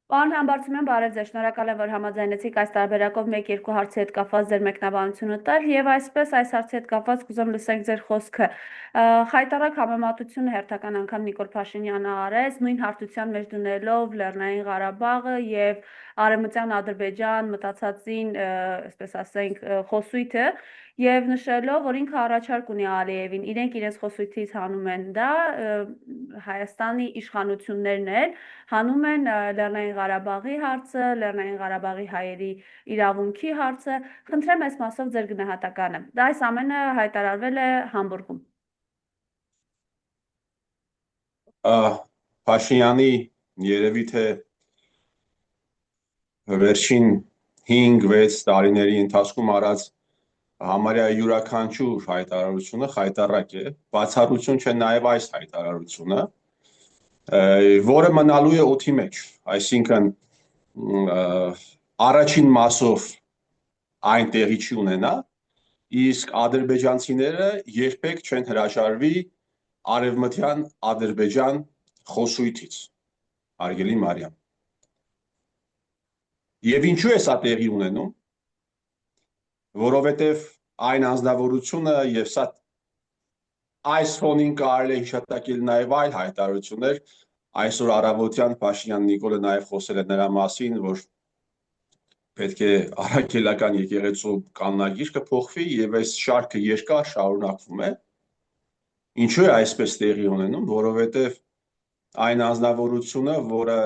Պարոն Համբարձումյան, բարև ձեզ, շնորհակալ եմ, որ համաձայնեցիք այս տարբերակով 1-2 հարցի հետ կապված ձեր մեկնաբանությունը տալ եւ այսպես այս հարցի հետ կապված կուզեմ լսենք ձեր խոսքը։ Խայտարակ համեմատությունը հերթական անգամ Նիկոլ Փաշինյանը արեց, նույն հարթության մեջ դնելով Լեռնային Ղարաբաղը եւ Արևմտյան Ադրբեջան մտածածին, այսպես ասենք, խոսույթը եւ նշելով, որ ինքը առաջարկ ունի Ալիևին, իրենք իրենց խոսույթից հանում են դա Հայաստանի իշխանություններն էլ հանում են Լեռնային Ղարաբաղի հարցը, Լեռնային Ղարաբաղի հայերի իրավունքի հարցը։ Խնդրեմ այս մասով ձեր գնահատականը։ Դա այս ամենը հայտարարվել է Համբուրգում։ Փաշինյանի երևի թե վերջին 5-6 տարիների ընթացքում արած համարյա յուրաքանչյուր հայտարարությունը խայտառակ է, բացառություն չէ նաև այս հայտարարությունը, որը մնալու է օդի մեջ, այսինքն առաջին մասով այն տեղի չի ունենա, իսկ ադրբեջանցիները երբեք չեն հրաժարվի Արևմտյան Ադրբեջան խոսույթից, հարգելի Մարիամ։ Եվ ինչու է սա տեղի ունենում, որովհետև այն անձնավորությունը եւ սա այս ֆոնին կարելի է հիշատակել նաև այլ հայտարարություններ, այսօր առավոտյան Փաշինյան Նիկոլը նաև խոսել է նրա մասին, որ պետք է առաքելական եկեղեցու կանոնագիրքը փոխվի եւ այս շարքը երկար շարունակվում է։ Ինչու է այսպես տեղի ունենում, որովհետև այն անձնավորությունը, որը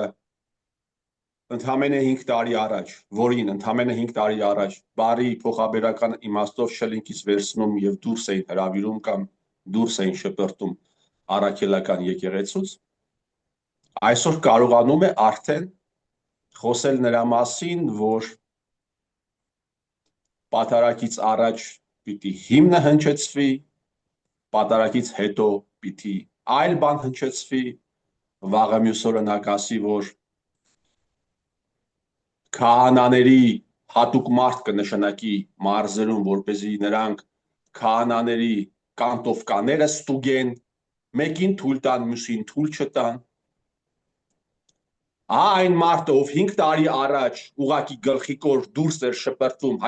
ընդամենը 5 տարի առաջ, որին ընդամենը 5 տարի առաջ բարի փոխաբերական իմաստով շլինքից վերցնում եւ դուրս էին հրավիրում կամ դուրս էին շպրտում առաքելական եկեղեցուց, այսօր կարողանում է արդեն խոսել նրա մասին, որ պատարագից առաջ պիտի հիմնը հնչեցվի, պատարագից հետո պիտի այլ բան հնչեցվի, վաղը մյուս օրը նա կասի, որ քահանաների հատուկ մարդ կնշանակի մարզերում, որպեսզի նրանք քահանաների կանտովկաները ստուգեն, մեկին թույլ տան, մյուսին թույլ չտան։ Այն մարդը, ով 5 տարի առաջ ուղակի գլխիկոր դուրս էր շպրտվում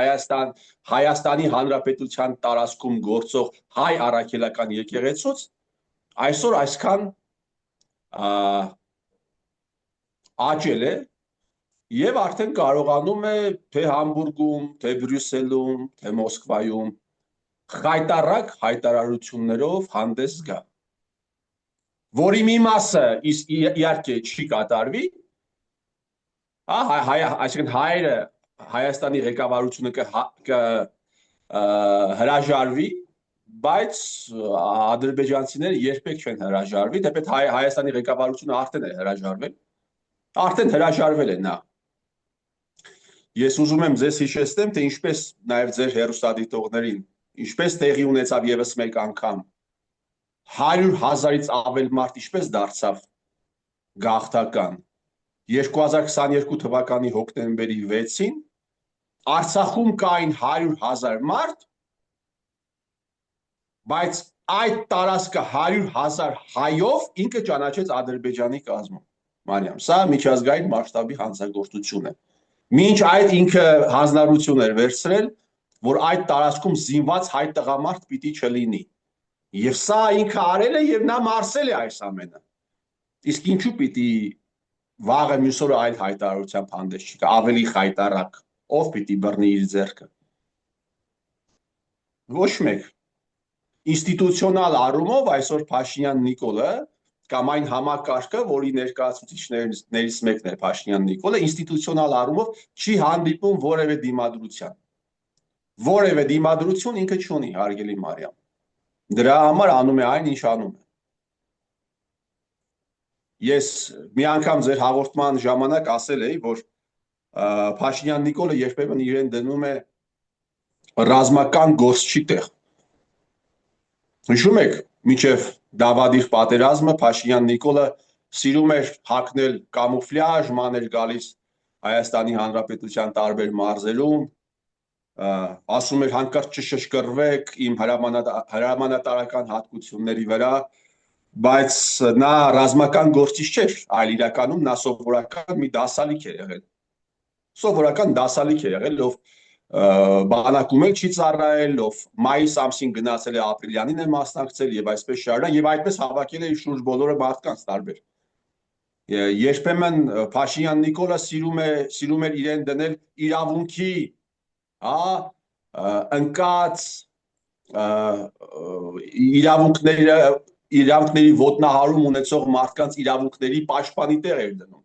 Հայաստանի Հանրապետության տարածքում գործող հայ առաքելական եկեղեցուց, այսօր այսքան աճել է եւ արդեն կարողանում է թե Համբուրգում, թե Բրյուսելում, թե Մոսկվայում խայտառակ հայտարարություններով հանդես գա, որի մի մասը իհարկե չի կատարվի, այսինքն հայերը Հայաստանի ղեկավարությունը հրաժարվի, բայց ադրբեջանցիները երբեք չեն հրաժարվի, թեպետ Հայաստանի ղեկավարությունը արդեն հրաժարվել է նա։ Ես ուզում եմ ձեզ հիշեցնեմ, թե ինչպես նաև ձեր հեռուստադիտողներին, ինչպես տեղի ունեցավ եւս մեկ անգամ 100,000-ից ավել մարդ ինչպես դարձավ գաղթական 2022 թվականի հոկտեմբերի 6-ին Արցախում կային 100,000 մարդ, բայց այդ տարածքը 100,000 հայով ինքը ճանաչեց Ադրբեջանի կազմում։ Մարիամ, սա միջազգային մասշտաբի հանցագործություն է։ Մինչ այդ ինքը հանձնարարություն էր վերցրել, որ այդ տարածքում զինված հայ տղամարդ պիտի չլինի։ Եվ սա ինքը արել է եւ նա մարսել է այս ամենը։ Իսկ ինչու պիտի վաղը մյուս օրը այլ հայտարարությամբ հանդես չգա, ավելի խայտառակ, ով պիտի բռնի իր ձեռքը։ Ոչ մեկ։ Ինստիտուցիոնալ առումով այսօր Փաշինյան Նիկոլը կամ այն համակարգը, որի ներկայացուցիչներից մեկն է Փաշինյան Նիկոլը, ինստիտուցիոնալ առումով չի հանդիպում որևէ դիմադրության։ Որևէ դիմադրություն ինքը չունի, հարգելի Մարիամ։ Դրա համար անում է այն, ինչ անում է։ Ես մի անգամ ձեր հաղորդման ժամանակ ասել էի, որ Փաշինյան Նիկոլը երբեմն իրեն դնում է ռազմական գործչի տեղ։ Հիշում եք, մինչև Դավադիր պատերազմը Փաշինյան Նիկոլը սիրում էր հագնել կամուֆլյաժ, մաներ գալիս Հայաստանի Հանրապետության տարբեր մարզերում, ասում էր հանկարծ չշշկռվեք իմ հրամանատարական հատկությունների վրա, բայց նա ռազմական գործիչ չէր, այլ իրականում նա սովորական մի դասալիկ է եղել։ Սովորական դասալիկ է եղել, ով բանակում էլ չի ծառայել, ով մայիս ամսին գնացել է ապրիլյանին է մասնակցել եւ այսպես շարունակ եւ այդպես հավաքել է իր շուրջ բոլորը մարդկանց տարբեր։ Երբեմն Փաշինյան Նիկոլը սիրում էր իրեն դնել իրավունքի, ընկած իրավունքների ոտնահարում ունեցող մարդկանց իրավունքների պաշտպանի տեղ էր դնում։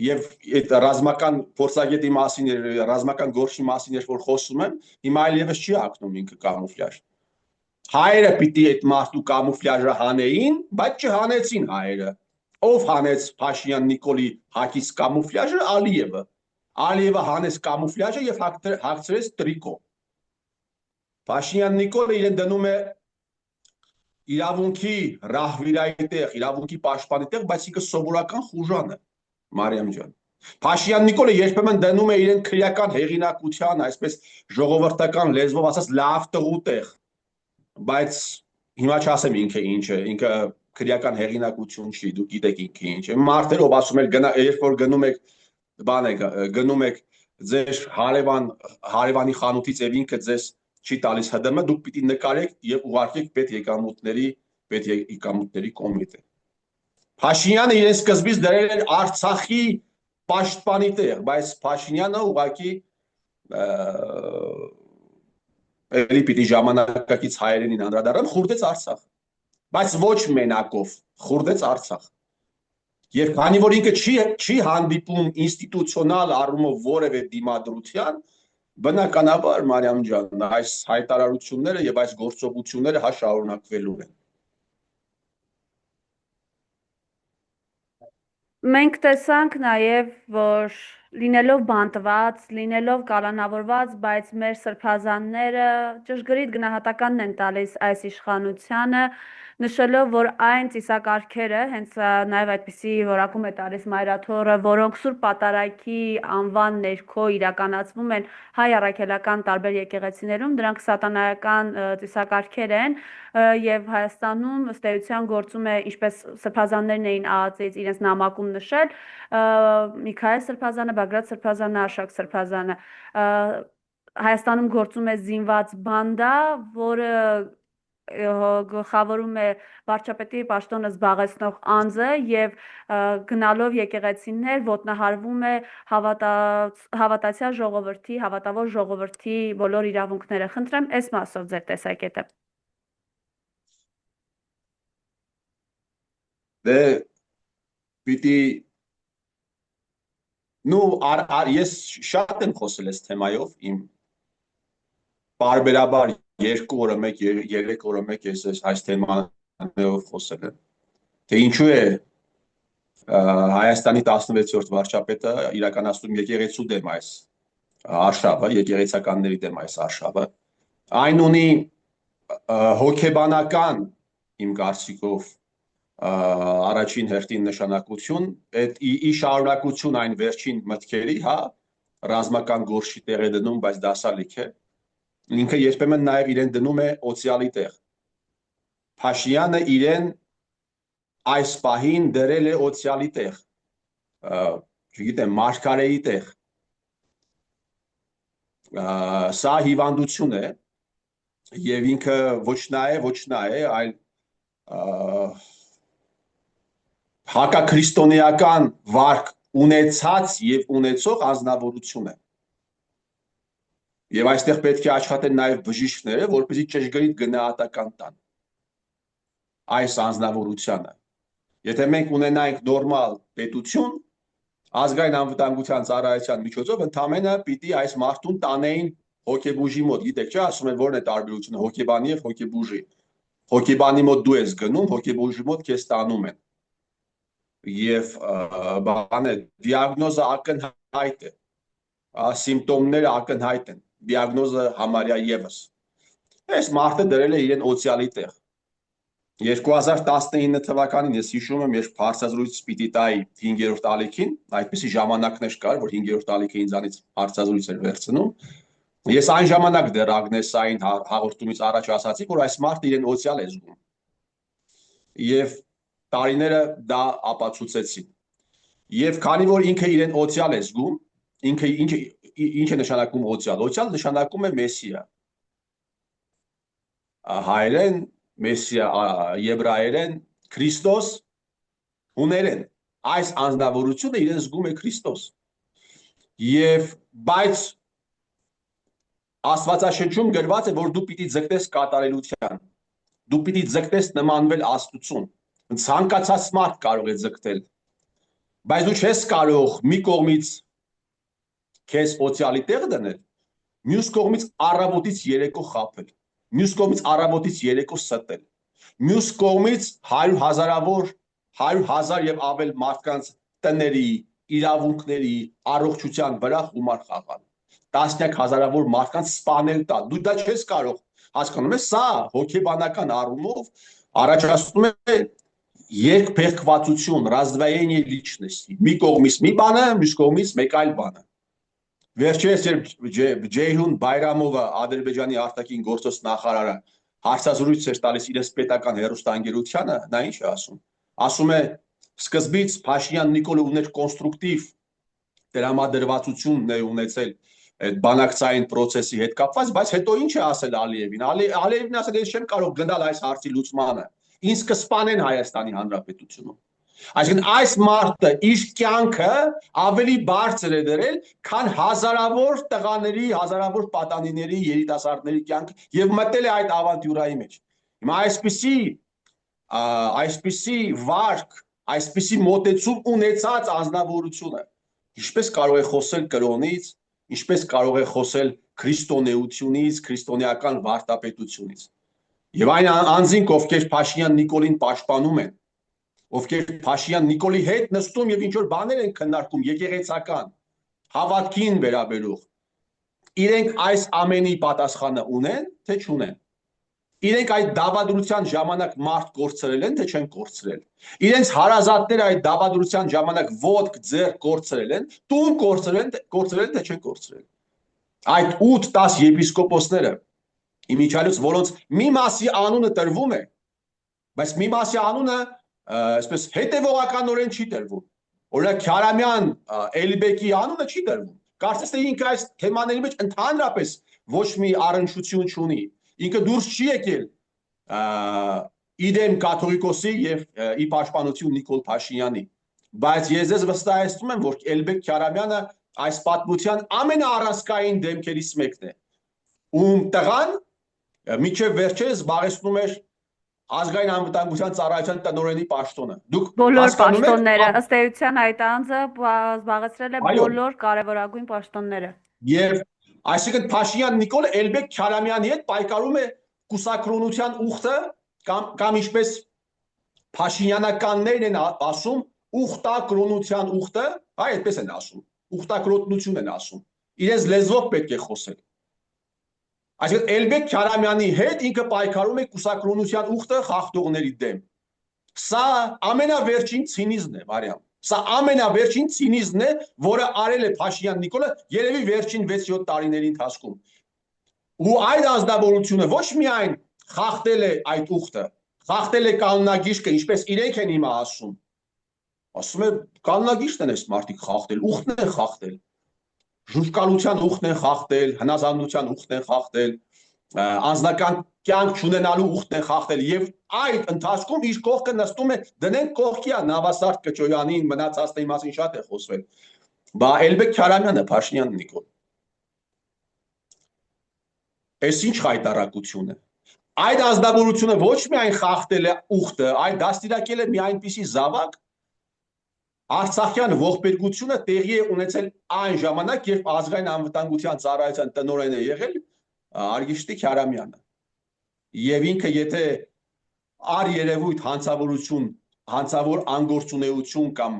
Եվ այդ ռազմական փորձագետի մասին, ռազմական գործի մասին որ խոսում եմ, հիմա այլևս չի հագնում ինքը կամուֆլյաժ։ Հայերը պիտի այդ մարդու կամուֆլյաժը հանեին, բայց չհանեցին հայերը։ Ով հանեց Փաշինյան Նիկոլի հագից կամուֆլյաժը? Ալիևը։ Ալիևը հանեց կամուֆլյաժը եւ հագցրեց տրիկո։ Փաշինյան Նիկոլը իրեն դնում է իրավունքի ռահվիրայի տեղ, իրավունքի պաշտպանի տեղ, բայց ինքը սովորական խուժան է, Մարիամ ջան։ Փաշինյան Նիկոլը երբեմն դնում է իրեն քրեական հեղինակության, այսպես ժողովրդական լեզվով ասած լավ տղու տեղ, բայց հիմա չասեմ ինքը ինչ է, ինքը քրեական հեղինակություն չի, դուք գիտեք ինքը ինչ է։ Մարդերով ասում են, երբ որ գնում եք ձեր հարևանի խանութից եւ ինքը ձեզ չի տալիս ՀԴՄ, դուք պիտի նկարեք եւ ուղարկեք պետեկամուտների կոմիտե։ Փաշինյանը իրեն սկզբից դրել էր Արցախի պաշտպանի տեղ, բայց Փաշինյանը ուղղակի էլի պիտի ժամանակակից հայերենին անդրադառնամ, խուրդեց Արցախ, բայց ոչ մենակով, խուրդեց Արցախ։ Եվ քանի որ ինքը չի հանդիպում ինստիտուցիոնալ առումով որևէ դիմադրության, բնականաբար Մարիամ ջան, այս հայտարարությունները եւ այս գործողությունները շարունակվելու են։ Մենք տեսանք նաև, որ լինելով բանտված, լինելով կալանավորված, բայց մեր սրբազանները ճշգրիտ գնահատականն են տալիս այս իշխանությանը, նշելով, որ այն ծիսակարգերը, հենց նաև այդպիսի որակում է տալիս Մայրաթորը, որոնք Սուրբ Պատարագի անվան ներքո իրականացվում են հայ առաքելական տարբեր եկեղեցիներում, դրանք սատանայական ծիսակարգեր են եւ Հայաստանում ըստ էության գործում է, ինչպես սրբազաններն էին ԱԱԾ-ից իրենց նամակում նշել, Միքայել սրբազանը, Բագրատ սրբազանը, Արշակ սրբազանը, Հայաստանում գործում է զինված բանդա, որը գլխավորում է վարչապետի պաշտոնը զբաղեցնող անձը եւ գնալով եկեղեցիներ ոտնահարվում է հավատացյալ ժողովրդի, հավատավոր ժողովրդի բոլոր իրավունքները։ Խնդրեմ այս մասով ձեր տեսակետը։ Դե պիտի ես շատ եմ խոսել այս թեմայով, իմ բարբերաբար 2 օրը մեկ, 3 օրը մեկ ես այս թեմաներով խոսել եմ, թե ինչու է Հայաստանի 16-րդ վարչապետը իրականացնում եկեղեցու դեմ այս արշավը, եկեղեցականների դեմ այս արշավը, այն ունի հոգեբանական իմ կարծիքով առաջին հերթին նշանակություն, այդ ի շարունակություն այն վերջին մտքերի, ռազմական գործի տեղ է դնում, բայց դասալիկ է, ինքը երբեմն նաև իրեն դնում է օցիալի տեղ։ Փաշինյանը իրեն այս պահին դրել է օցիալի տեղ, չգիտեմ, մարգարեի տեղ։ Սա հիվանդություն է, եւ ինքը ոչ նա է, այլ հակաքրիստոնեական վարք ունեցած եւ ունեցող անձնավորություն է։ Եվ այստեղ պետք է աշխատեն նաեւ բժիշկները, որպեսզի ճշգրիտ գնահատական տան այս անձնավորությանը։ Եթե մենք ունենայինք նորմալ պետություն, ազգային անվտանգության ծառայության միջոցով ընդամենը պիտի այս մարդուն տանեին հոգեբուժի մոտ, գիտեք, չէ՞, ասում են որն է տարբերությունը հոգեբանի եւ հոգեբուժի։ Հոգեբանի մոտ դու ես գնում, հոգեբուժի մոտ քեզ տանում են։ Եվ դիագնոզը ակնհայտ է, սիմպտոմները ակնհայտ են, դիագնոզը համարյա եւս։ Այս մարդը դրել է իրեն օցիալի տեղ։ 2019 թվականին ես հիշում եմ, երբ հարցազրույց պիտի տայի 5-րդ ալիքին, այդպիսի ժամանակներ կար, որ 5-րդ ալիքը ինձանից հարցազրույց էր վերցնում։ Ես այն ժամանակ դեռ Ագնեսային հաղորդումից առաջ ասացի, որ այս մարդը իրեն օցիալ է զգում։ եւ տարիները դա ապացուցեցին։ Եվ քանի որ ինքը իրեն օցիալ է զգում, ինչ է նշանակում օցիալ։ Օցիալ նշանակում է մեսիա։ Հայերեն մեսիա, եբրայերեն Քրիստոս, հուներեն այս անձնավորությունը իրեն զգում է Քրիստոս։ Եվ բայց Աստվածաշնչում գրված է, որ դու պիտի ձգտես կատարելության, դու պիտի ձգտես նմանվել Աստծուն։ Ցանկացած մարդ կարող է ձգտել, բայց դու չես կարող մի կողմից քեզ օցիալի տեղ դնել, մյուս կողմից առավոտից երեկո խաբել, մյուս կողմից առավոտից երեկո ստել, մյուս կողմից 100,000 եւ ավել մարդկանց տների, իրավունքների, առողջության վրա խումար խաղալ, տասնյակ հազարավոր մարդկանց սպանել տա, դու դա չես կարող, հասկանում ես, սա հոգեբանական առումով առաջացնում է երկփեղկվածություն, раздвоение личности, մի կողմից մի բանը, մյուս կողմից մեկ այլ բանը։ Վերջերս երբ Ջեյհուն Բայրամովը, Ադրբեջանի արտաքին գործոս նախարարը, հարցազրույց էր տալիս իրենց պետական հեռուստաընկերությանը, նա ինչ է ասում։ Ասում է, սկզբից Փաշինյան Նիկոլը ուներ կոնստրուկտիվ դրամադրվածություն ունեցել այդ բանակցային process-ի հետ կապված, բայց հետո ինչ է ասել Ալիևին։ Ալիևին ասել, ես չեմ կարող գնալ այս հարցի լուծմանը։ Ինձ կսպանեն Հայաստանի Հանրապետությունում։ Այսինքն այս մարդը իր կյանքը ավելի բարձր է դրել, քան հազարավոր տղաների, հազարավոր պատանիների, երիտասարդների կյանքը եւ մտել է այդ ավանտյուրայի մեջ։ Հիմա այսպիսի վարք, այսպիսի մոտեցում ունեցած անձնավորությունը ինչպես կարող է խոսել կրոնից, ինչպես կարող է խոսել քրիստոնեությունից, քրիստոնեական վարդապետությունից։ Եվ այն անձինք, ովքեր Փաշինյան Նիկոլին պաշտպանում են, ովքեր Փաշինյան Նիկոլի հետ նստում եւ ինչ որ բաներ են քննարկում եկեղեցական, հավատքին վերաբերող, իրենք այս ամենի պատասխանը ունեն, թե չունեն։ Իրենք այդ դավադրության ժամանակ մարդ կորցրել են, թե չեն կորցրել։ Իրենց հարազատները այդ դավադրության ժամանակ ոտք ձեռք կորցրել են, տուն կորցրել են, թե չեն կորցրել։ Այդ 8-10 եպիսկոպոսները իմիջիալից, որոնց մի մասի անունը տրվում է, բայց մի մասի անունը այսպես հետևողականորեն չի տրվում։ Օրինակ Քյարամյան Էլիբեկի անունը չի տրվում։ Կարծես թե ինքը այս թեմաների մեջ ընդհանրապես ոչ մի առնչություն չունի։ Ինքը դուրս չի եկել իդեմ կաթողիկոսի եւ ի պաշտպանություն Նիկոլ Փաշինյանի, բայց ես ձեզ վստահեցնում եմ, որ Էլբեկ Քյարամյանը այս պատմության ամենաառանցքային դեմքերից մեկն է, ում տղան միջև վերջերս զբաղեցնում էր ազգային անվտանգության ծառայության տնօրենի պաշտոնը։ Դուք բոլոր պաշտոնները, ըստ էության այդ անձը զբաղեցրել է բոլոր կարևորագույն պաշտոնները։ Եվ այսինքն Փաշինյան Նիկոլը Էլբեկ Քյարամյանի հետ պայքարում է կուսակրոնության ուխտը կամ ինչպես Փաշինյանականներն են ասում, ուխտակրոնության ուխտը, այդպես են ասում, ուխտակրոնություն են ասում։ Իրենց լեզվով պետք է խոսել։ Այսինքն Էլբեկ Քյարամյանի հետ ինքը պայքարում է կուսակրոնության ուխտը խախտողների դեմ։ Սա ամենավերջին ցինիզմն է, Մարիամ։ Սա ամենավերջին ցինիզմն է, որը արել է Փաշինյան Նիկոլը երևի վերջին 6-7 տարիների ընթացքում։ Ու այդ ազնվորությունը ոչ միայն խախտել է այդ ուխտը, խախտել է կանոնագիրքը, ինչպես իրենք են հիմա ասում։ Ասում է կանոնագիրն են այս մարդիկ խախտել, ուխտն են խախտել։ Ժուժկալության ուխտն են խախտել, հնազանդության ուխտն են խախտել, անձնական կյանք չունենալու ուխտն են խախտել եւ այդ ընթացքում իր կողքը նստում է դնենք կողքիա Նավասարդ Կճոյանին, մնացածների մասին շատ է խոսվել։ Բա Էլբեկ Քյարամյանը, Փաշինյան Նիկոլ։ Այս ինչ հայտարարություն է։ Այդ ազնվորությունը ոչ միայն խախտել է ուխտը, այլ դաստիարակել է մի այնպիսի զավակ, Արցախյան ողբերգությունը տեղի է ունեցել այն ժամանակ, երբ ազգային անվտանգության ծառայության տնօրեն է եղել Արգիշտի Քյարամյանը։ Եվ ինքը եթե առերևույթ հանցավորություն, հանցավոր անգործունեություն կամ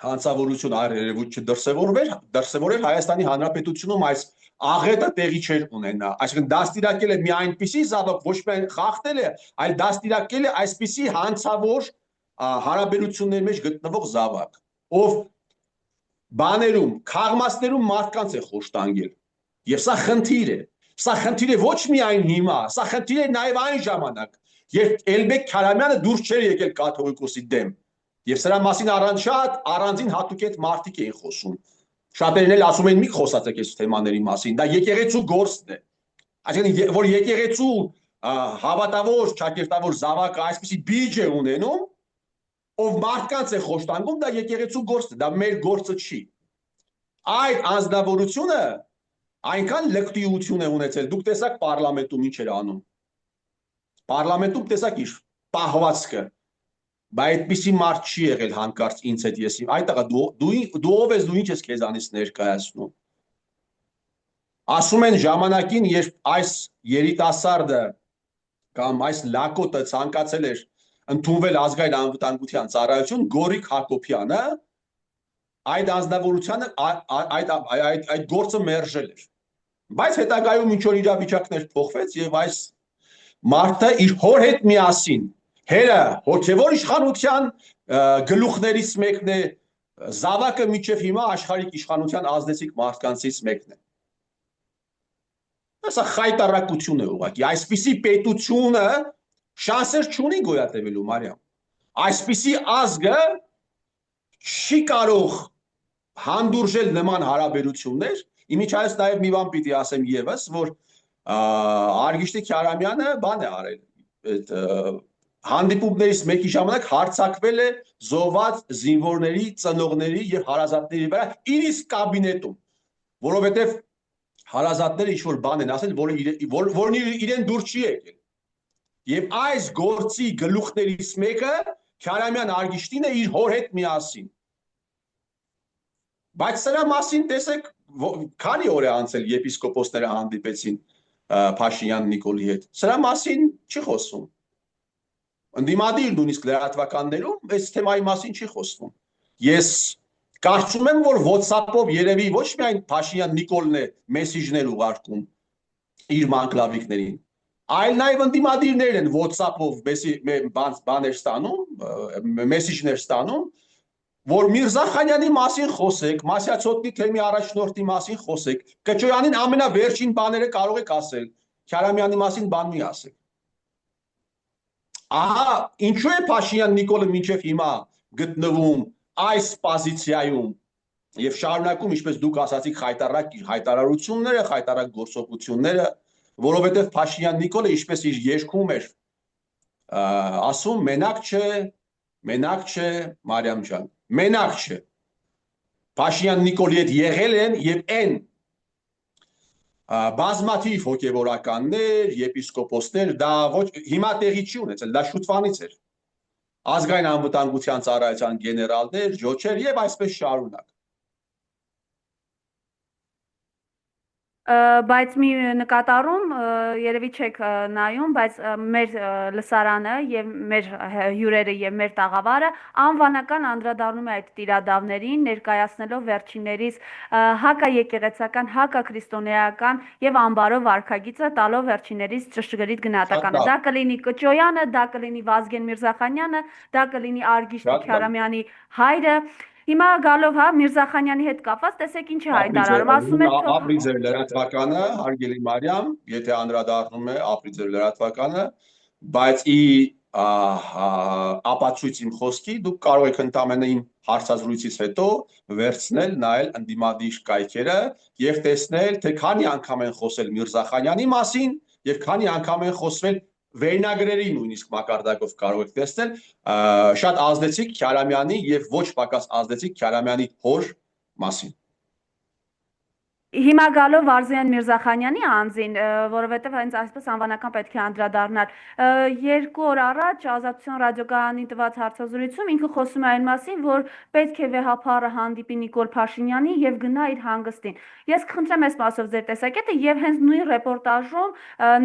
հանցավորություն առերևույթ չդրսևորեր Հայաստանի Հանրապետությունում այս աղետը տեղի չէր ունենա։ Այսինքն դաստիարակել է մի այնպիսի զավակ, ոչ միայն խախտել է, այլ դաստիարակել է այսպիսի հանցավոր հարաբերությունների մեջ գտնվող զավակ, ով բաներում, քաղմասներում մարդկանց է խոշտանգել։ Եվ սա խնդիր է։ Սա խնդիր է ոչ միայն հիմա, սա խնդիր է նաև այն ժամանակ։ երբ Էլբեկ Քարամյանը դուրս չէր եկել կաթողիկոսի դեմ։ Եվ սրա մասին առանձին հատուկ այդ մարդիկ էին խոսում։ Շատերն էլ ասում են մի խոսացեք այս թեմաների մասին, դա եկեղեցու գործն է։ Այսինքն որ եկեղեցու հավատավոր, ճակերտավոր զավակը այսպիսի բիջ է ունենում, ով մարդկանց է խոշտանգում, դա եկեղեցու գործն է, դա մեր գործը չի։ Այդ անձնավորությունը այնքան լկտիություն է ունեցել, դուք տեսաք պարլամենտում ինչ էր անում։ Պարլամենտում տեսաք իր պահվածքը, բայց այդպիսի մարդ չի եղել հանկարծ ինձ հետ ես։ Այդ տղա դու ով ես, դու ինչ ես քեզանից ներկայացնում։ Ասում են ժամանակին, երբ այս երիտասարդը կամ այս լակոտը ցանկացել էր ընդունվել ազգային անվտանգության ծառայություն, Գորիկ Հակոբյանը այդ անձնավորությանը այդ գործը մերժել էր։ Բայց հետագայում ինչ որ իրավիճակներ փոխվեց եւ այս մարդը իր հոր հետ միասին հերը հոգևոր իշխանության գլուխներից մեկն է, զավակը միջև հիմա աշխարհիկ իշխանության ազդեցիկ մարդկանցից մեկն է։ Սա խայտարակություն է ուղղակի, այսպիսի պետությունը շանսեր չունի գոյատևելու, Մարիամ։ Այսպիսի ազգը չի կարող հանդուրժել նման հարաբերություններ։ Իմիջայլոց նաև մի բան պիտի ասեմ եւս, որ Արգիշտի Քյարամյանը բան է արել, այդ հանդիպումներից մեկի ժամանակ հարձակվել է զոհված զինվորների, ծնողների եւ հարազատների վրա իր իսկ կաբինետում, որովհետեւ հարազատները ինչ որ բան են ասել, որն իրեն դուր չի եկել։ Եվ այս գործի գլուխներից մեկը Քյարամյան Արգիշտին է իր հոր հետ միասին։ Բայց սրա մասին տեսեք, քանի օր է անցել եպիսկոպոսները հանդիպեցին Փաշինյան Նիկոլի հետ։ Սրա մասին չի խոսվում։ Ընդդիմադիր նույնիսկ լրատվականներում այս թեմայի մասին չի խոսվում։ Ես կարծում եմ, որ WhatsApp-ով երևի ոչ միայն Փաշինյան Նիկոլն է մեսիջներ ուղարկում իր մանկլավիկներին, այլ նաև ընդդիմադիրներն են WhatsApp-ով բաներ ստանում, մեսիջներ ստանում, որ Միրզախանյանի մասին խոսեք, Մասյացոտնի թեմի առաջնորդի մասին խոսեք, Կճոյանին ամենավերջին բաները կարող եք ասել, Քյարամյանի մասին բան մի ասեք։ Ահա ինչու է Փաշինյան Նիկոլը մինչև հիմա գտնվում այս պոզիցիայում եւ շարունակում, ինչպես դուք ասացիք, խայտարակ իր հայտարարությունները, խայտարակ գործողությունները, որովհետեւ Փաշինյան Նիկոլը ինչպես իր երգում էր ասում, մենակ չէ Մարիամ ջան, մենակ չէ։ Փաշինյան Նիկոլի հետ եղել են եւ այն բազմաթիվ հոգևորականներ, եպիսկոպոսներ, դա ոչ հիմա տեղի չի ունեցել, դա շուտվանից էր։ Ազգային անվտանգության ծառայության գեներալներ, ջոչեր եւ այսպես շարունակ։ Բայց մի նկատառում երևի չեք նայում, բայց մեր լսարանը եւ մեր հյուրերը եւ մեր տաղավարը անվանական անդրադառնում է այդ տիրադավներին, ներկայացնելով վերջիններիս հակաեկեղեցական, հակաքրիստոնեական եւ անբարո վարքագիծը, տալով վերջիններիս ճշգրիտ գնահատականը։ Դա կլինի Կճոյանը, դա կլինի Վազգեն Միրզախանյանը, դա կլինի Արգիշտի Քյարամյանի հայրը։ Հիմա գալով Միրզախանյանի հետ կապված, տեսեք ինչ է հայտարարում, ասում է ապրի ձեր լրատվականը, հարգելի Մարիամ, եթե անդրադառնում է ապրի ձեր լրատվականը, բայց ի ապացույց իմ խոսքի դուք կարող եք ընդամենը իմ հարցազրույցից հետո վերցնել, նայել ընդդիմադիր կայքերը եւ տեսնել, թե քանի անգամ են խոսել Միրզախանյանի մասին եւ քանի անգամ են խոսվել վերնագրերի նույնիսկ մակարդակով կարող եք տեսնել շատ ազդեցիկ Քյարամյանի եւ ոչ պակաս ազդեցիկ Քյարամյանի հոր մասին։ Հիմա գալով Վարզյան Միրզախանյանի անձին, որովհետև հենց այսպես անվանական պետք է անդրադառնալ, 2 օր առաջ Ազատություն ռադիոկայանին տված հարցազրույցում ինքը խոսում է այն մասին, որ պետք է վեհապարը հանդիպի Նիկոլ Փաշինյանին եւ գնա իր հանգստին։ Ես կխնդրեմ այս մասով ձեր տեսակետը եւ հենց նույն ռեպորտաժում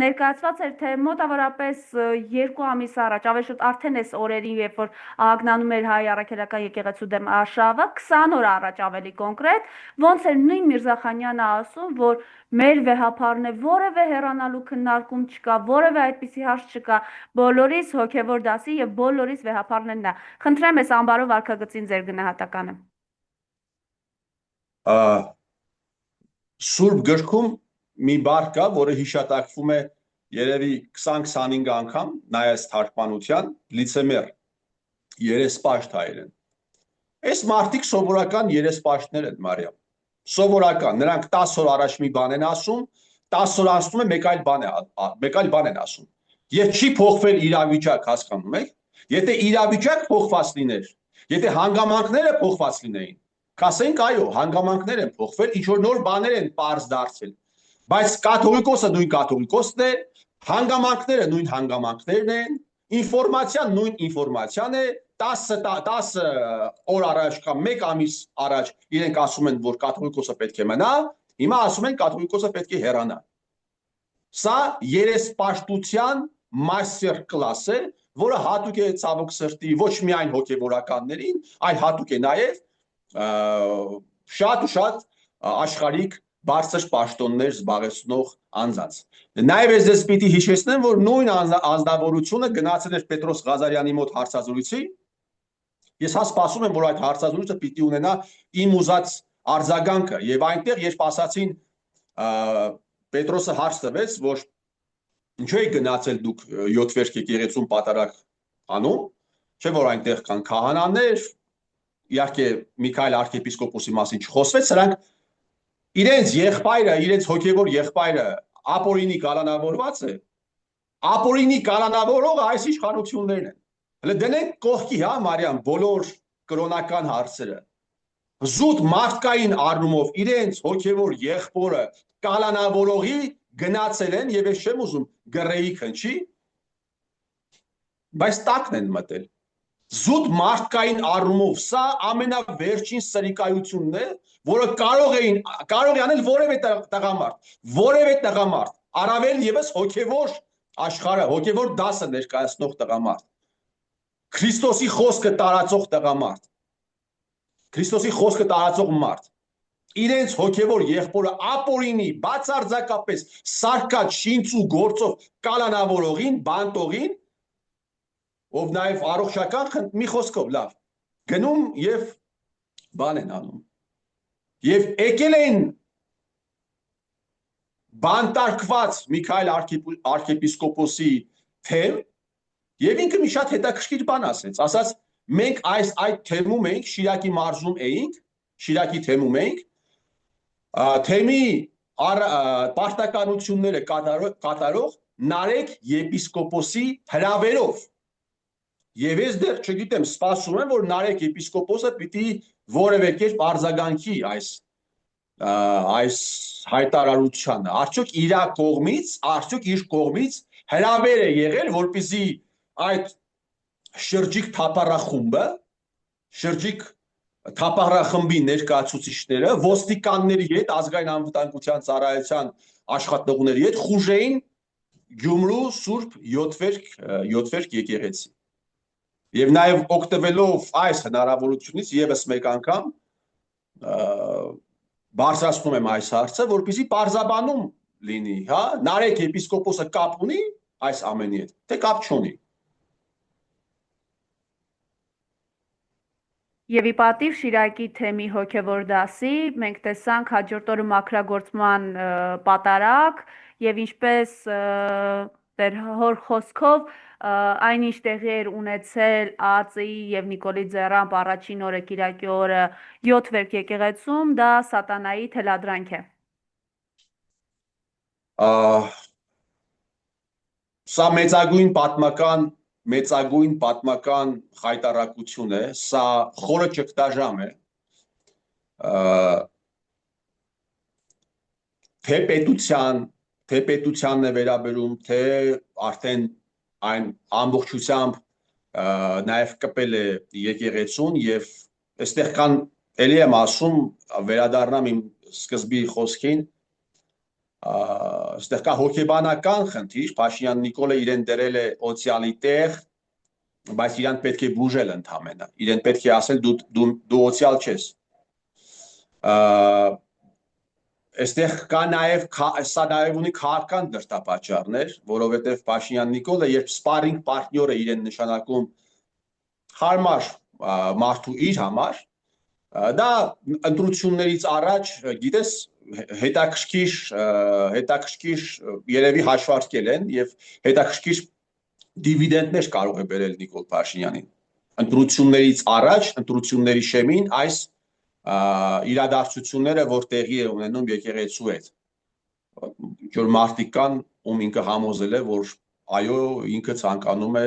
ներկայացված էր, թե մոտավորապես 2 ամիս առաջ, ավելի շուտ արդեն այս օրերին, երբ որ ագնանում էր հայ առաքելական եկեղեցու դեմ արշավը, 20 օր առաջ ավելի կոնկրետ, ոնց էր նույն Միրզախանյանը ասում, որ մեր վեհապարն է, որևէ հեռանալու քննարկում չկա, որևէ այդպիսի հարց չկա, բոլորիս հոգևոր դասի եւ բոլորիս վեհապարն է նա։ Խնդրեմ այս անբարո վարքագծին ձեր գնահատականը։ Սուրբ գրքում մի բառ կա, որը հիշատակվում է երևի 20-25 անգամ նայած թարգմանության լիցեմեր երեսպաշտ հայերեն։ Այս մարդիկ սովորական երեսպաշտներ են, Մարիամ։ Սովորական, նրանք 10 օր առաջ մի բան են ասում, 10 օր անցնում է մեկ այլ բան են ասում։ Եվ չի փոխվել իրավիճակ, հասկանում եք։ Եթե իրավիճակ փոխված լիներ, եթե հանգամանքները փոխված լինեին, կասենք այո, հանգամանքներ են փոխվել, ինչ որ նոր բաներ են պարզ դարձել։ Բայց կաթողիկոսը նույն կաթողիկոսն է, հանգամանքները նույն հանգամանքներն են, ինֆորմացիան նույն ինֆորմացիան է, 10 օր առաջ կամ 1 ամիս առաջ իրենք ասում են, որ կաթողիկոսը պետք է մնա, հիմա ասում են կաթողիկոսը պետք է հեռանա։ Սա երեսպաշտության մաստեր կլաս է, որը հատուկ է ցավոք սրտի ոչ միայն հոգևորականներին, այլ հատուկ է նաև շատ ու շատ աշխարհիկ բարձր պաշտոններ զբաղեցնող անձանց։ Նաև ես պիտի հիշեցնեմ, որ նույն անձնավորությունը գնացել էր Պետրոս Ղազարյանի մոտ հարցազրույցի։ Ես սպասում եմ, որ այդ հարցազրույցը պիտի ունենա իմ ուզած արձագանքը, եւ այնտեղ երբ ասացին Պետրոսը հարց տվեց, որ ինչու եք գնացել դուք 7 վերք եկեղեցում պատարագ անում, չէ՞ որ այնտեղ կան քահանաներ, իհարկե Միքայել arczepiskopos-ի մասին չխոսվեց, սրանք իրենց եղբայրը, իրենց հոգևոր եղբայրը ապօրինի կալանավորված է, ապօրինի կալանավորողը այս իշխանություններն են։ Հələ դնենք կողքի, հա, Մարիամ, բոլոր կրոնական հարցերը։ Զուտ մարդկային առումով իրենց հոգևոր եղբորը կալանավորողի գնացել են եւ ես չեմ ուզում գրեի քնչի, բայց տակն են մտել։ Զուտ մարդկային առումով սա ամենավերջին սրիկայությունն է, որը կարող է անել որևէ տղամարդ, առավել եւս հոգևոր աշխարհը, հոգևոր դասը ներկայացնող տղամարդ, Քրիստոսի խոսքը տարածող տղամարդ, Քրիստոսի խոսքը տարածող մարդ, իրենց հոգևոր եղբորը ապօրինի, բացարձակապես սարկած շինծու գործով կալանավորողին, բանտողին, ով նաև առողջական մի խոսքով լավ գնում եւ բան են անում եւ եկել են բանտարկված Միքայել arczepiskopos-ի թեմ եւ ինքը մի շատ հետաքրքիր բան ասաց մենք այդ թեմում էինք Շիրակի մարզում էինք Շիրակի թեմում էինք թեմի պարտականությունները կատարող Նարեկ եպիսկոպոսի հրավերով եւ ես դեռ չգիտեմ, սպասում եմ, որ Նարեկ եպիսկոպոսը պիտի որևէ կերպ արձագանքի այս հայտարարությանը։ Արդյոք իր կողմից հրավեր է եղել, որպեսզի այդ շրջիկ թափառախմբի ներկայացուցիչները ոստիկանների հետ, ազգային անվտանգության ծառայության աշխատողների հետ խուժեին Գյումրու Սուրբ 7 վերք եկեղեցի։ Եվ նաև օգտվելով այս հնարավորությունից եւս մեկ անգամ բարձրացնում եմ այս հարցը, որպեսզի պարզաբանում լինի, հա, Նարեկ եպիսկոպոսը կապ ունի այս ամենի հետ, թե կապ չունի։ Եվ ի պատիվ Շիրակի թեմի հոգևոր դասի մենք տեսանք հաջորդ օրը մաքրագործման պատարագ եւ ինչպես Տեր հոր խոսքով այնինչ տեղի էր ունեցել ԱԱԾ-ի եւ Նիկոլի Ձեռամբ առաջին օրը Կիրակի օրը 7 վերք եկեղեցում, դա սատանայի թելադրանք է։ Սա մեծագույն պատմական խայտարակություն է, սա խորը ճգտաժամ է, թե պետությանն է վերաբերում, թե արդեն այն ամբողջությամբ նաև կպել է եկեղեցուն եւ այստեղ կան ելի եմ ասում վերադառնամ իմ սկզբի խոսքին այստեղ կա հոգեբանական խնդիր Փաշինյան Նիկոլը իրեն դրել է օցիալի տեղ բայց իրան պետք է բուժել ընդամենը իրեն պետք է ասել դու օցիալ չես այստեղ կա սա նաև ունի քաղաքական դրդապատճառներ, որովհետև Փաշինյան Նիկոլը, երբ սպարինգ պարտնյորը իրեն նշանակում հարմար մարդու իր համար, դա ընտրություններից առաջ, գիտես, հետաքրքիր երևի հաշվարկել են եւ հետաքրքիր դիվիդենդներ կարող է բերել Նիկոլ Փաշինյանին։ Ընտրություններից առաջ, ընտրությունների շեմին այս իրադարձությունները, որ տեղի է ունենում եկեղեցու հետ։ Որ մարդիկ կան, ում ինքը համոզել է, որ այո, ինքը ցանկանում է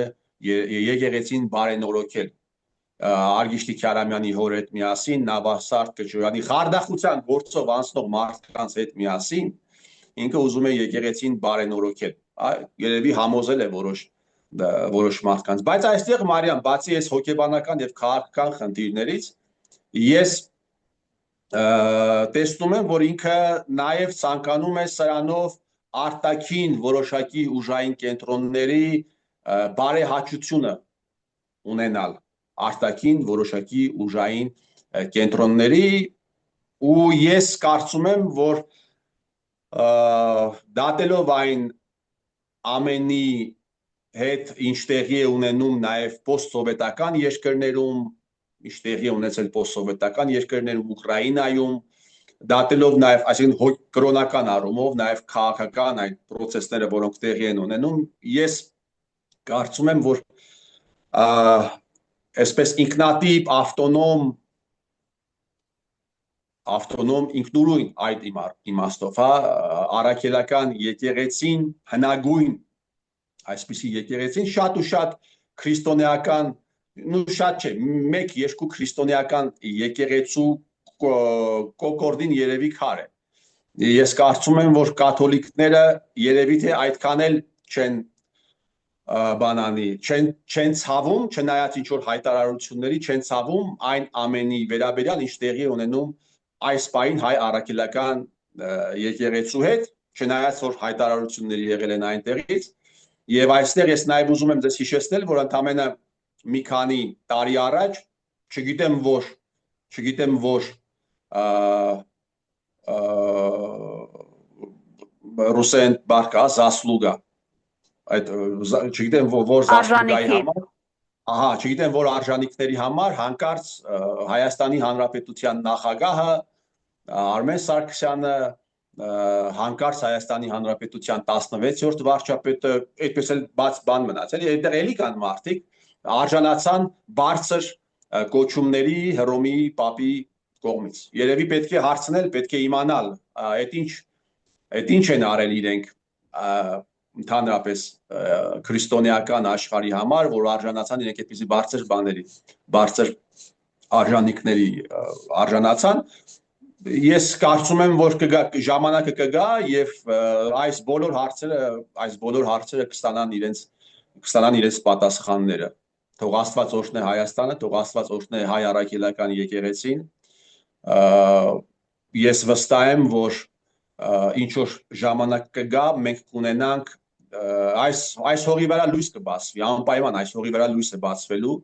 եկեղեցին բարենորոգել։ Արգիշտի Քյարամյանի հոր հետ միասին, Նավասարդ Կճոյանի խարդախության գործով անցնող մարդկանց հետ միասին, ինքը ուզում է եկեղեցին բարենորոգել։ Երևի համոզել է որոշ մարդկանց, բայց այստեղ Մարիամ, բացի այս հոգեբանական եւ քաղաքական խնդիրներից, ես տեսնում եմ, որ ինքը նաեւ ցանկանում է սրանով արտաքին որոշակի ուժային կենտրոնների բարեհաճությունը ունենալ, արտաքին որոշակի ուժային կենտրոնների, ու ես կարծում եմ, որ դատելով այն ամենի հետ ինչ տեղի է ունենում նաև post-սովետական երկրներում, ինչ տեղի է ունեցել post-սովետական երկրներում, Ուկրաինայում, դատելով նաև, այսինքն կրոնական առումով, նաև քաղաքական այդ process-ները, որոնք տեղի են ունենում, ես կարծում եմ, որ այսպես ինքնատիպ, ավտոնոմ ինքնուրույն այդ իմաստով, առաքելական եկեղեցին, հնագույն այսպիսի եկեղեցին շատ ու շատ քրիստոնեական, շատ չէ, 1-2 քրիստոնեական եկեղեցու կոկորդին երևի քար է։ Ես կարծում եմ, որ կաթոլիկները երևի թե այդքան էլ չեն ցավում, չնայած ինչ որ հայտարարությունների, չեն ցավում այն ամենի վերաբերյալ, ինչ տեղի է ունենում այս պահին հայ առաքելական եկեղեցու հետ, չնայած որ հայտարարությունների եղել են այնտեղից, եւ այստեղ ես նաեւ ուզում եմ ձեզ հիշեցնել, որ ընդամենը մի քանի տարի առաջ, չգիտեմ որ ռուսեն բարկա զասլուգա, այդ չգիտեմ որ զասլուգայի համար, չգիտեմ որ արժանինքների համար հանկարծ Հայաստանի Հանրապետության նախագահը Արմեն Սարգսյանը, հանկարծ Հայաստանի Հանրապետության 16-րդ վարչապետը, այդպես էլ բաց բան մնաց, էլի այդտեղ էլի կան մարդիկ արժանացան բարձր կոչումների Հռոմի Պապի կողմից։ Երևի պետք է հարցնել, պետք է իմանալ, այդ ինչ են արել իրենք ընդհանրապես քրիստոնեական աշխարհի համար, որ արժանացան իրենք այդպիսի բարձր բաների, բարձր արժանինքների արժանացան։ Ես կարծում եմ, որ ժամանակը կգա եւ այս բոլոր հարցերը կստանան իրենց պատասխանները։ Թող Աստված օրհնե Հայաստանը, թող Աստված օրհնե հայ առաքելական եկեղեցին։ Ես վստահ եմ, որ ինչ որ ժամանակ կգա, մենք կունենանք այս հողի վրա լույս կբացվի, անպայման այս հողի վրա լույս է բացվելու,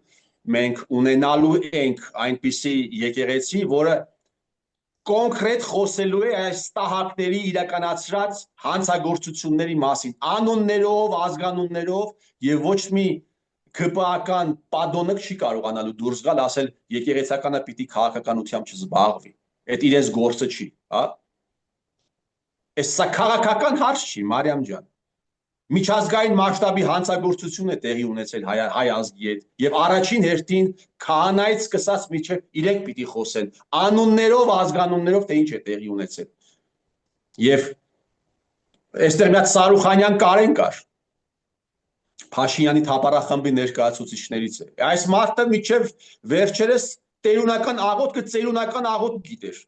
մենք ունենալու ենք այնպիսի եկեղեցի, որը կոնկրետ խոսելու է այս տահակների իրականացրած հանցագործությունների մասին, անուններով, ազգանուններով եւ ոչ մի ԿՊԱ-ական պատոնակ չի կարողանալու դուրս գալ, ասել եկեղեցականը պիտի քաղաքականությամբ չզբաղվի։ Այդ իրենց գործը չի, հա։ Սա քաղաքական հարց չի, Մարիամ ջան։ Միջազգային մասշտաբի հանցագործություն է տեղի ունեցել հայ ազգի հետ եւ առաջին հերթին քահանայից սկսած միջև իրենք պիտի խոսեն անուններով, ազգանուններով, թե ինչ է տեղի ունեցել։ Եվ այստեղ մի հատ Սարուխանյան Կարեն կար, Փաշինյանի թափառախմբի ներկայացուցիչներից է։ Այս մարդը միջև վերջերս տերունական աղոտ գիտեր,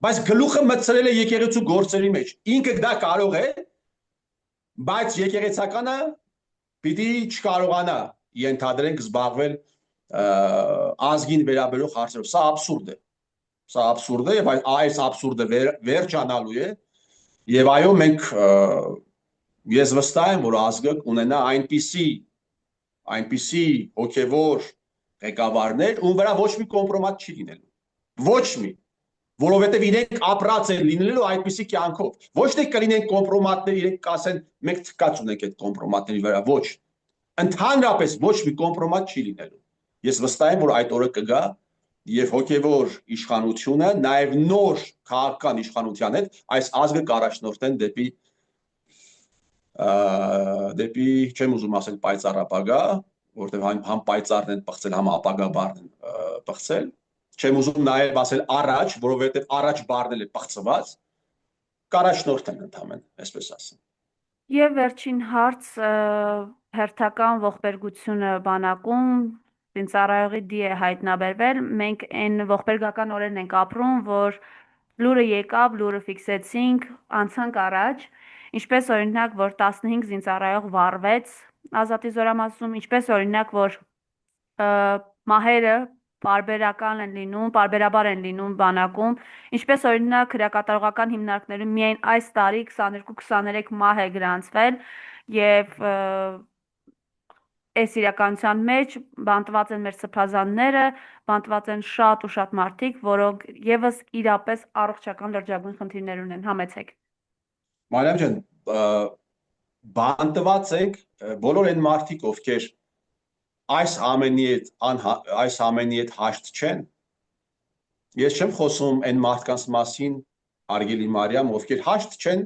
բայց գլուխը մտցրել է եկեղեցու գործերի մեջ։ Ինքը դա կարող է, բայց եկեղեցականը պիտի չկարողանա ենթադրենք զբաղվել ազգին վերաբերող հարցերով։ Սա աբսուրդ է։ Սա աբսուրդ է եւ այս աբսուրդը վերջանալու է եւ այո մենք ես վստահ եմ որ ազգը կունենա այնպիսի հոգեվոր ղեկավարներ, ում վրա ոչ մի կոմպրոմատ չի լինելու։ Ոչ մի, որովհետև իրենք ապրած են լինելու այդպիսի կյանքով։ Ոչ թե կլինեն կոմպրոմատներ, իրենք կասեն, մենք թքած ունենք այդ կոմպրոմատների վրա, ոչ։ Ընդհանրապես ոչ մի կոմպրոմատ չի լինելու։ Ես վստահ եմ, որ այդ օրը կգա եւ հոգեվոր իշխանությունը նաեւ նոր քաղաքական իշխանության հետ այս ազգը կառաջնորդեն դեպի չեմ ուզում ասել պայծառ ապագա, որտեղ համ պայծառն են պղծել, համ ապագա բառն են պղծել, չեմ ուզում նաեւ ասել առաջ, որովհետեւ առաջ բառն էլ է պղծված, կառաջնորդեն ընդհանրեն, այսպես ասեմ։ Եվ վերջին հարց հերթական ողբերգությունը բանակում զինծառայողի դի է հայտնաբերվել, մենք այն ողբերգական օրերն ենք ապրում, որ լուրը եկավ, լուրը ֆիքսեցինք, անցանք առաջ, ինչպես օրինակ, որ 15 զինծառայող վառվեց Ազատի զորամասում, ինչպես օրինակ, որ մահերը պարբերական են լինում, պարբերաբար են լինում բանակում, ինչպես օրինակ հրակատարողական հիմնարկներում միայն այս տարի 22-23 մահ է գրանցվել եւ այս իրականության մեջ բանտված են մեր սփազանները, բանտված են շատ ու շատ մարդիկ, որոնք եւս իրապես առողջական լրջագույն խնդիրներ ունեն, համեցեք։ Մարիամ ջան, բանտված ենք բոլոր այն մարդիկ, ովքեր այս ամենի հետ հաշտ չեն, ես չեմ խոսում այն մարդկանց մասին, Արգելի Մարիամ, ովքեր հաշտ չեն,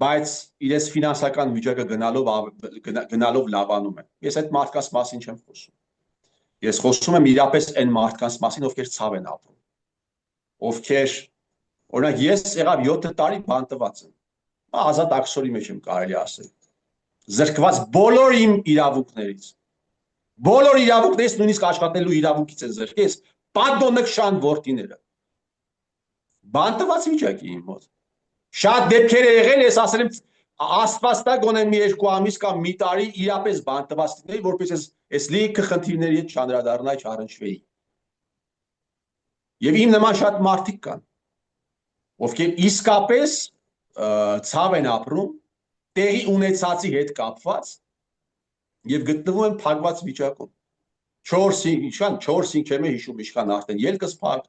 բայց իրենց ֆինանսական վիճակը գնալով լավանում են։ Ես այդ մարդկանց մասին չեմ խոսում։ Ես խոսում եմ իրապես այն մարդկանց մասին, ովքեր ցավ են ապրում։ Ովքեր, օրինակ, ես եղավ 7 տարի բանտված եմ։ Ազատ աքսորի մեջ եմ կարելի ասել։ Զրկված բոլոր իմ իրավունքներից։ Բոլոր իրավունքներից, նույնիսկ աշխատելու իրավունքից են զրկել, պատոնքշան որդիները։ Բանտված վիճակի իմ մոտ։ Շատ դեպքեր է եղել, ես ասել եմ, Աստված տա գոնե մի 2 ամիս կամ մի տարի իրապես բանտված լինեի, որպես այս լիքը խնդիրների հետ չանդրադառնայի, չառնչվեի։ Եվ իմ նման շատ մարդիկ կան, ովքեր իսկապես ցավ են ապրում, տեղի ունեցածի հետ կապված եւ գտնվում են փակված վիճակում։ 4-5 չեմ հիշում ինչքան արդեն ելքս փակ,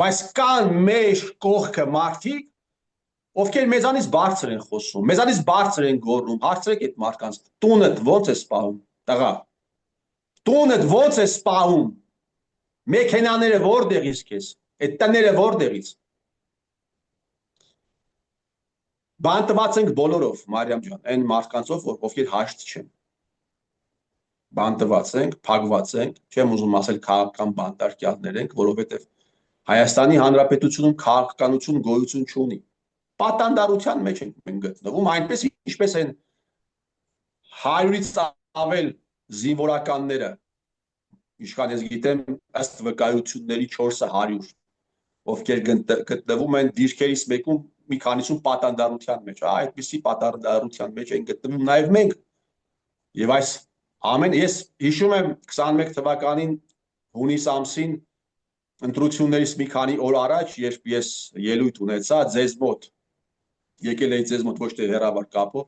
բայց կան մեր կողքը մարդիկ, ովքեր մեզանից բարձր են խոսում, մեզանից բարձր են գոռում, հարցրեք այդ մարդկանց, տունդ ո՞նց է սպահում, տղա։ Տունդ ո՞նց է սպահում։ Մեքենաները որտեղից քեզ, այդ տները որտեղից։ Բանտված ենք բոլորով, Մարիամ ջան, այն մարդկանցով, ովքեր հաշտ չեն։ Բանտված ենք, փակված ենք, չեմ ուզում ասել քաղաքական բանտարկյալներ ենք, որովհետև Հայաստանի Հանրապետությունում քաղաքականություն գոյություն չունի։ Պատանդարության մեջ ենք մենք գտնվում, այնպես ինչպես են 100-ից ավել զինվորականները, ինչքան ես գիտեմ, ըստ վկայությունների 400, ովքեր գտնվում են դիրքերից մեկում մի քանիսում պատանդարության մեջ, այդպիսի պատանդարության մեջ են գտնվում նաև մենք։ Եվ այս ես հիշում եմ 21 թվականին հունիս ամսին ընտրություններից մի քանի օր առաջ, երբ ես ելույթ ունեցա ձեզ մոտ, եկել էի ձեզ մոտ ոչ թե հեռավար կապով,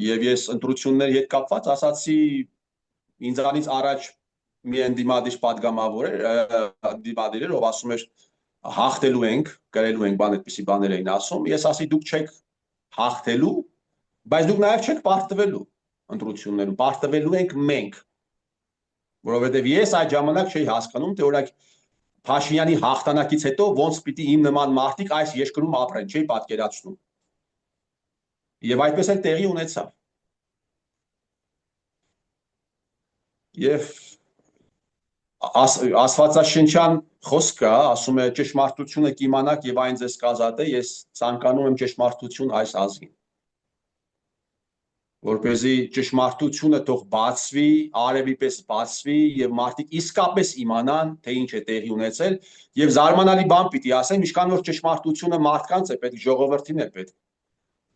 եւ ես ընտրությունների հետ կապված ասացի ինձանից առաջ մի ընդդիմադիր պատգամավոր էր, ով ասում էր հաղթելու ենք, կրելու ենք, բան այդպիսի բաներ էին ասում, ես ասի դուք չեք հաղթելու, բայց դուք նաև չեք պարտվելու ընտրություններում, պարտվելու ենք մենք, որովհետև ես այդ ժամանակ չէի հասկանում, թե օրինակ Փաշինյանի հաղթանակից հետո ոնց պիտի իմ նման մարդիկ այս երկրում ապրեն, չէի պատկերացնում։ Եվ այդպես էլ տեղի ունեցավ։ Եվ Աստվածաշնչյան խոսք կա, ասում է ճշմարտությունը կիմանաք եւ այն ձեզ կազատե, ես ցանկանում եմ ճշմարտություն այս ազգին։ Որպեսզի ճշմարտությունը թող բացվի, արևի պես բացվի եւ մարդիկ իսկապես իմանան, թե ինչ է տեղի ունեցել եւ զարմանալի բան պիտի ասեմ, ինչքան որ ճշմարտությունը մարդկանց է պետք, ժողովրդին է պետք։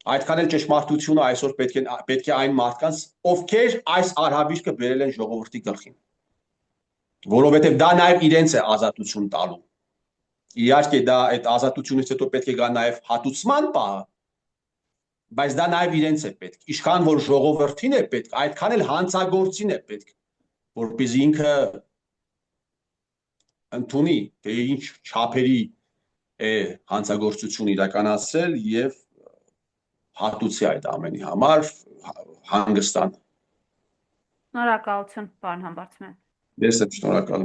Այդքան էլ ճշմարտությունը այսօր պետք է այն մարդկանց, ովքեր այս արհավիրքը բերել են ժողովրդի գլխին։ Որովհետև դա նաև իրենց է ազատություն տալու։ Իհարկե դա այդ ազատությունից հետո պետք է գա նաև հատուցման պահը, բայց դա նաև իրենց է պետք։ Ինչքան որ ժողովրդին է պետք, այդքան էլ հանցագործին է պետք, որպեսզի ինքը ընդունի, թե ինչ չափերի է հանցագործություն իրականացրել եւ հատուցի այդ ամենի համար հանգստան։ Շնորհակալություն, պարոն Համբարձումյան։ Ես եմ շնորհակալ։